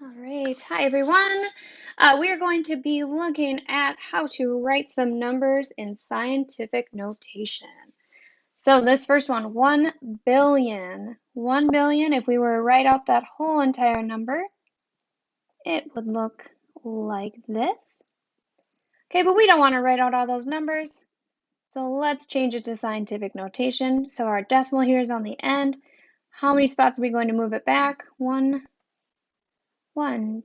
All right, hi everyone. We are going to be looking at how to write some numbers in scientific notation. So this first one, 1 billion. 1 billion, if we were to write out that whole entire number, it would look like this. Okay, but we don't want to write out all those numbers, so let's change it to scientific notation. So our decimal here is on the end. How many spots are we going to move it back? 1,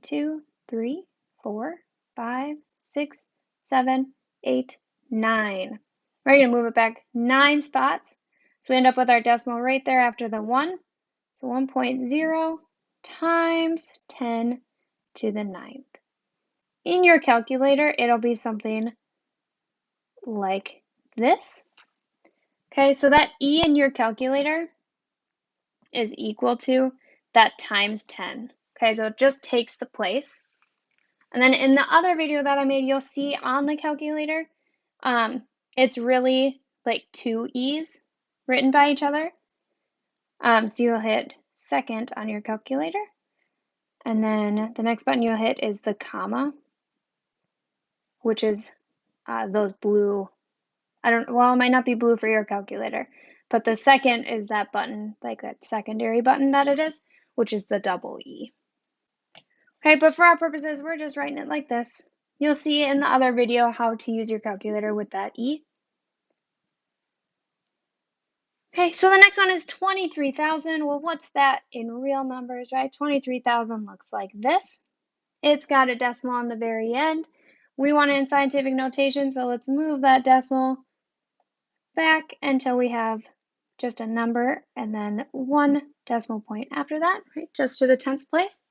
2, 3, 4, 5, 6, 7, 8, 9. We're going to move it back 9 spots. So we end up with our decimal right there after the 1. So 1.0 times 10 to the 9th. In your calculator, it'll be something like this. Okay, so that E in your calculator is equal to that times 10. Okay, so it just takes the place. And then in the other video that I made, you'll see on the calculator, it's really like 2 E's written by each other. So you'll hit second on your calculator. And then the next button you'll hit is the comma, which is those blue. Well, it might not be blue for your calculator, but the second is that button, like that secondary button that it is, which is the double E. Okay, but for our purposes, we're just writing it like this. You'll see in the other video how to use your calculator with that E. Okay, so the next one is 23,000. Well, what's that in real numbers, right? 23,000 looks like this. It's got a decimal on the very end. We want it in scientific notation, so let's move that decimal back until we have just a number and then 1 decimal point after that, right? Just to the 10th place.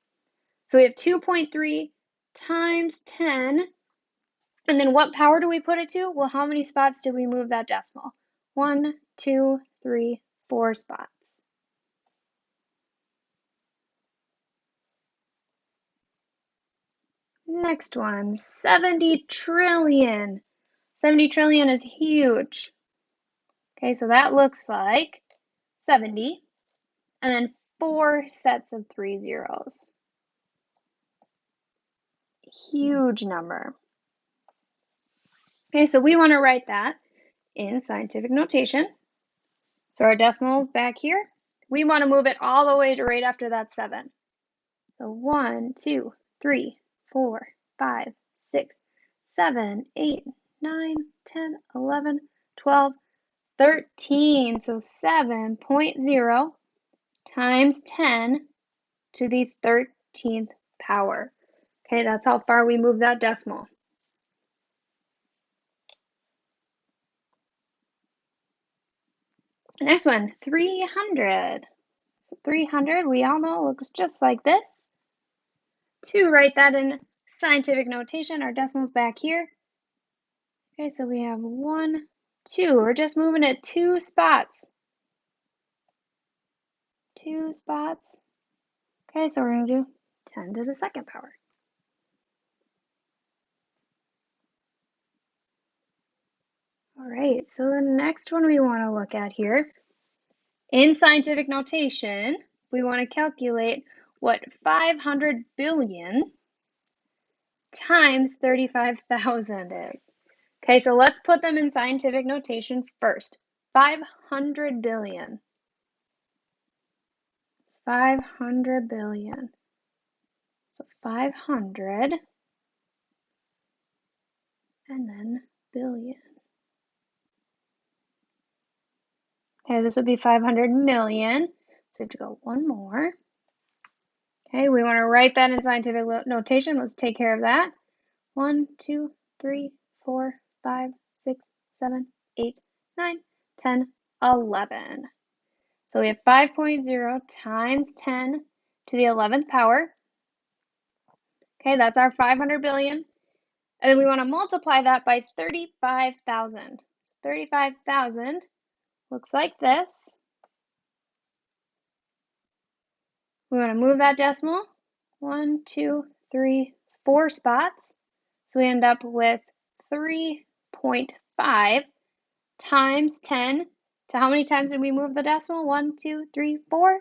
So we have 2.3 times 10. And then what power do we put it to? Well, how many spots did we move that decimal? 1, 2, 3, 4 spots. Next one, 70 trillion. 70 trillion is huge. Okay, so that looks like 70, and then 4 sets of 3 zeros. Huge number. Okay, so we want to write that in scientific notation. So our decimal is back here. We want to move it all the way to right after that 7. So 1, 2, 3, 4, 5, 6, 7, 8, 9, 10, 11, 12, 13. So 7.0 times 10 to the 13th power. Okay, that's how far we move that decimal. Next one, 300. So 300, we all know, looks just like this. To write that in scientific notation, our decimal's back here. Okay, so we have 1, 2. We're just moving it 2 spots. 2 spots. Okay, so we're going to do 10 to the 2nd power. All right, so the next one we want to look at here, in scientific notation, we want to calculate what 500 billion times 35,000 is. Okay, so let's put them in scientific notation first. 500 billion. 500 billion. So 500 and then billion. Okay, this would be 500 million. So we have to go one more. Okay, we want to write that in scientific notation. Let's take care of that. 1, 2, 3, 4, 5, 6, 7, 8, 9, 10, 11. So we have 5.0 times 10 to the 11th power. Okay, that's our 500 billion. And then we want to multiply that by 35,000. 35,000 looks like this. We want to move that decimal 1, 2, 3, 4 spots. So we end up with 3.5 times 10 to how many times did we move the decimal? 1, 2, 3, 4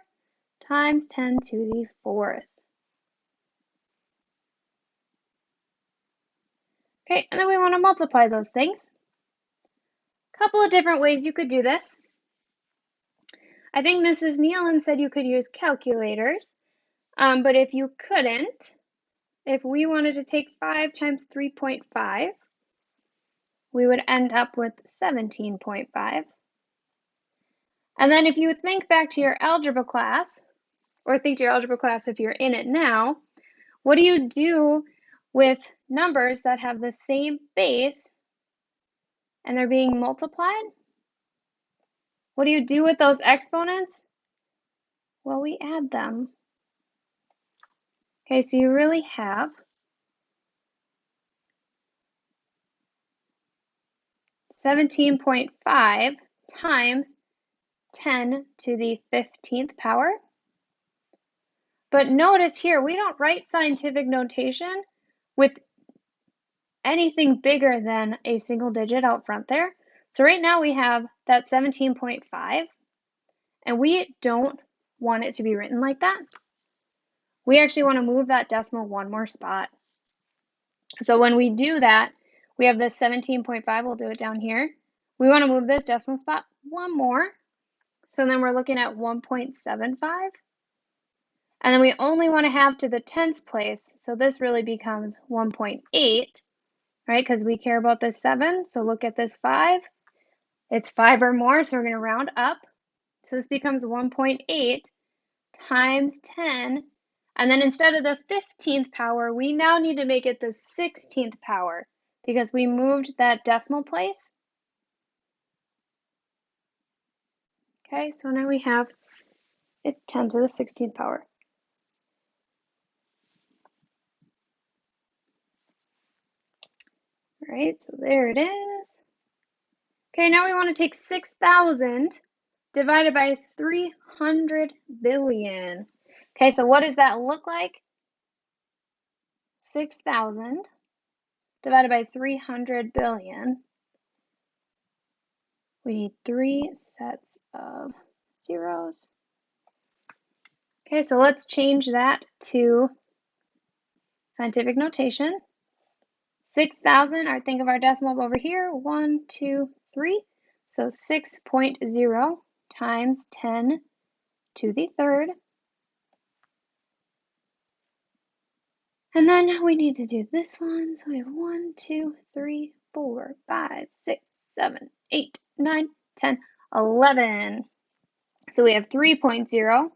times 10 to the 4th. Okay, and then we want to multiply those things. A couple of different ways you could do this. I think Mrs. Nealon said you could use calculators, but if you couldn't, if we wanted to take 5 times 3.5, we would end up with 17.5. And then if you would think back to your algebra class, or think to your algebra class if you're in it now, what do you do with numbers that have the same base and they're being multiplied? What do you do with those exponents? Well, we add them. Okay, so you really have 17.5 times 10 to the 15th power. But notice here, we don't write scientific notation with anything bigger than a single digit out front there. So right now we have that 17.5, and we don't want it to be written like that. We actually want to move that decimal one more spot. So when we do that, we have this 17.5, we'll do it down here. We want to move this decimal spot one more. So then we're looking at 1.75. And then we only want to have to the tens place. So this really becomes 1.8, right? Because we care about this 7. So look at this 5. It's 5 or more, so we're going to round up. So this becomes 1.8 times 10. And then instead of the 15th power, we now need to make it the 16th power because we moved that decimal place. Okay, so now we have it 10 to the 16th power. All right, so there it is. Okay, now we want to take 6,000 divided by 300 billion. Okay, so what does that look like? 6,000 divided by 300 billion. We need 3 sets of zeros. Okay, so let's change that to scientific notation. 6,000, or think of our decimal over here, 1, 2, 3. So 6.0 times 10 to the third. And then we need to do this one. So we have 1, 2, 3, 4, 5, 6, 7, 8, 9, 10, 11. So we have 3.0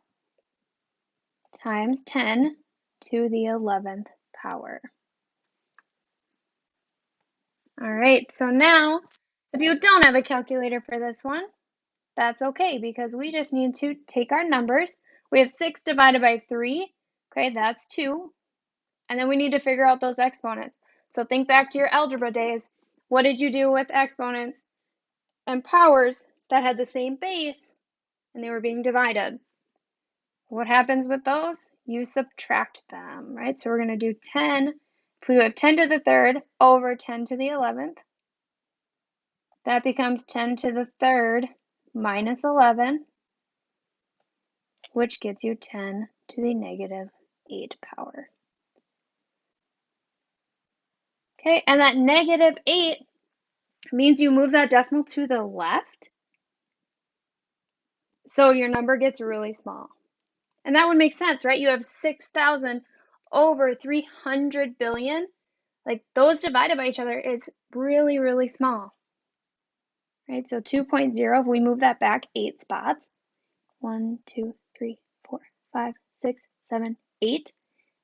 times 10 to the 11th power. All right, so now if you don't have a calculator for this one, that's okay because we just need to take our numbers. We have 6 divided by 3, okay, that's 2. And then we need to figure out those exponents. So think back to your algebra days. What did you do with exponents and powers that had the same base and they were being divided? What happens with those? You subtract them, right? So we're going to do 10. If we have 10 to the third over 10 to the 11th, that becomes 10 to the third minus 11, which gives you 10 to the negative 8 power. Okay, and that negative 8 means you move that decimal to the left, so your number gets really small. And that would make sense, right? You have 6,000 over 300 billion. Like those divided by each other is really, really small. Right, so 2.0, if we move that back 8 spots, 1, 2, 3, 4, 5, 6, 7, 8,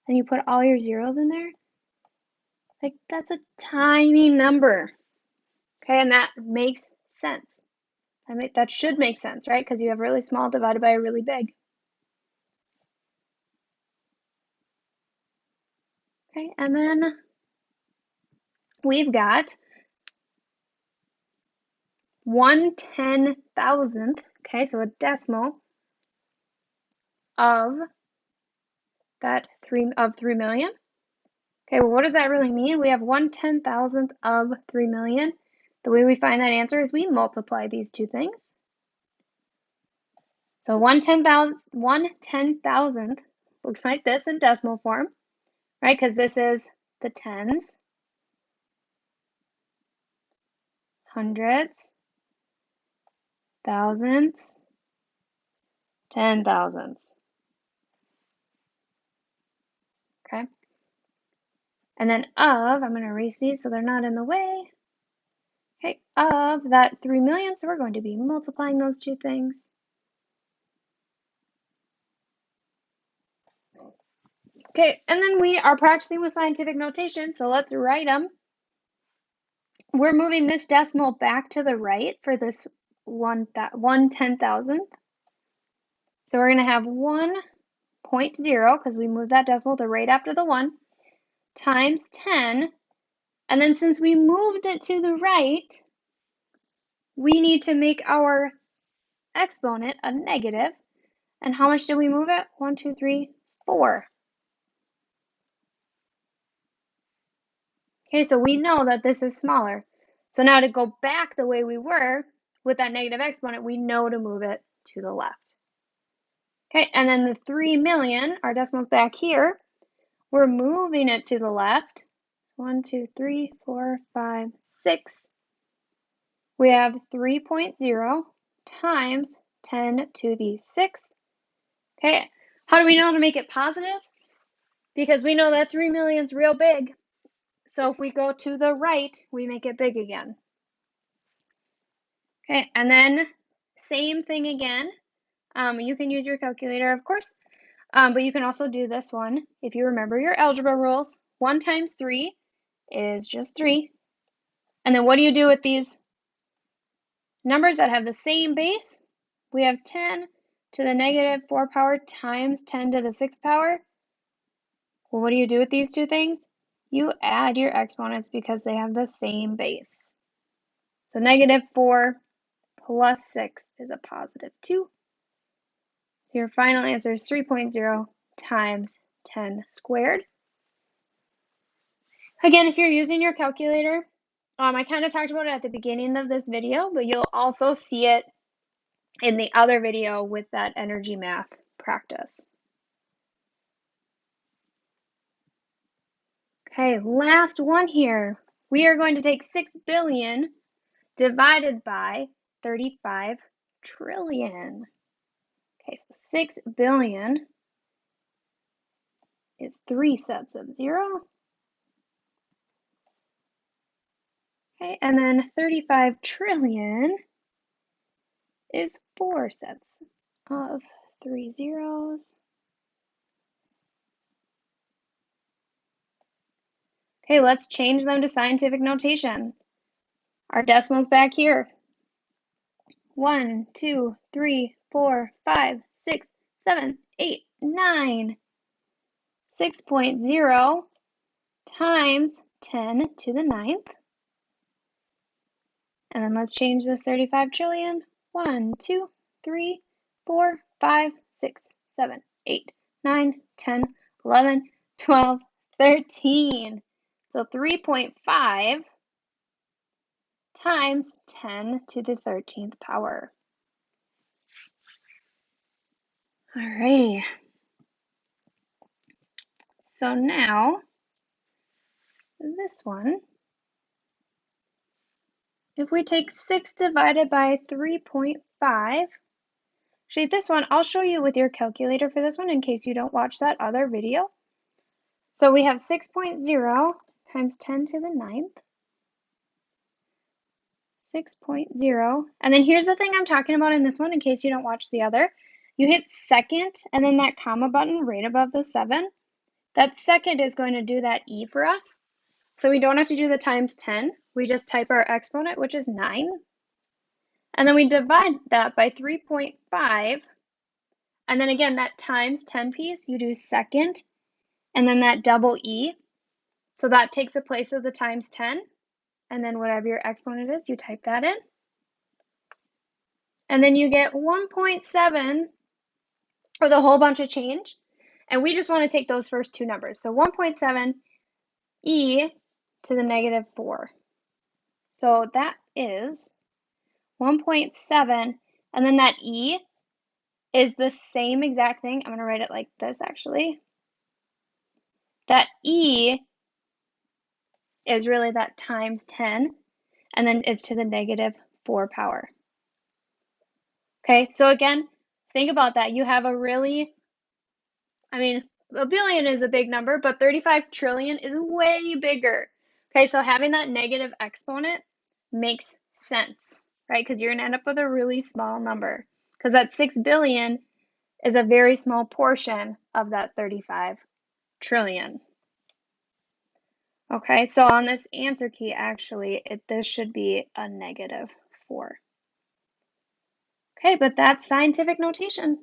and you put all your zeros in there, like that's a tiny number. Okay, and that makes sense. That should make sense, right? Because you have really small divided by a really big. Okay, and then we've got 1/10,000th, okay, so a decimal of that 3 million. Okay, well, what does that really mean? We have 1/10,000th of 3 million. The way we find that answer is we multiply these two things. So 1/10,000th looks like this in decimal form, right? Because this is the tens. hundreds, thousands, 10,000s. Okay? And then of, I'm going to erase these so they're not in the way. Okay, of that 3 million, so we're going to be multiplying those two things. Okay, and then we are practicing with scientific notation, so let's write them. We're moving this decimal back to the right for this 1/10,000th. So we're going to have 1.0, because we moved that decimal to right after the 1, times 10. And then since we moved it to the right, we need to make our exponent a negative. And how much did we move it? 1, 2, 3, 4. Okay, so we know that this is smaller. So now to go back the way we were with that negative exponent, we know to move it to the left. Okay, and then the 3 million, our decimal's back here. We're moving it to the left. 1, 2, 3, 4, 5, 6. We have 3.0 times 10 to the 6th. Okay, how do we know to make it positive? Because we know that 3 million is real big. So if we go to the right, we make it big again. Okay, and then same thing again. You can use your calculator, of course, but you can also do this one. If you remember your algebra rules, 1 times 3 is just 3. And then what do you do with these numbers that have the same base? We have 10 to the negative 4 power times 10 to the 6th power. Well, what do you do with these two things? You add your exponents because they have the same base. So negative 4 plus 6 is a positive 2. So your final answer is 3.0 times 10 squared. Again, if you're using your calculator, I kind of talked about it at the beginning of this video, but you'll also see it in the other video with that energy math practice. Okay, last one here. We are going to take 6 billion divided by 35 trillion. Okay, so 6 billion is 3 sets of 0. Okay, and then 35 trillion is 4 sets of 3 zeros. Okay, let's change them to scientific notation. Our decimal's back here. 1, 2, 3, 4, 5, 6, 7, 8, 9. 6.0 times 10 to the 9th. And then let's change this 35 trillion. 1, 2, 3, 4, 5, 6, 7, 8, 9, 10, 11, 12, 13. So 3.5 times 10 to the 13th power. Alrighty. So now, this one, if we take 6 divided by 3.5, actually this one, I'll show you with your calculator for this one in case you don't watch that other video. So we have 6.0 times 10 to the 9th. 6.0. And then here's the thing I'm talking about in this one in case you don't watch the other. You hit second and then that comma button right above the 7. That second is going to do that E for us. So we don't have to do the times 10. We just type our exponent, which is 9. And then we divide that by 3.5. And then again, that times 10 piece, you do second, and then that double E. So that takes the place of the times 10. And then whatever your exponent is, you type that in. And then you get 1.7, or the whole bunch of change. And we just want to take those first two numbers. So 1.7 e to the negative 4. So that is 1.7. And then that e is the same exact thing. I'm going to write it like this, actually. That e is really that times 10. and then it's to the negative 4 power. Okay, so again, think about that. You have a really, I mean, a billion is a big number, but 35 trillion is way bigger. Okay, so having that negative exponent makes sense, right? Because you're going to end up with a really small number. Because that 6 billion is a very small portion of that 35 trillion. Okay, so on this answer key, actually, this should be a negative 4. Okay, but that's scientific notation.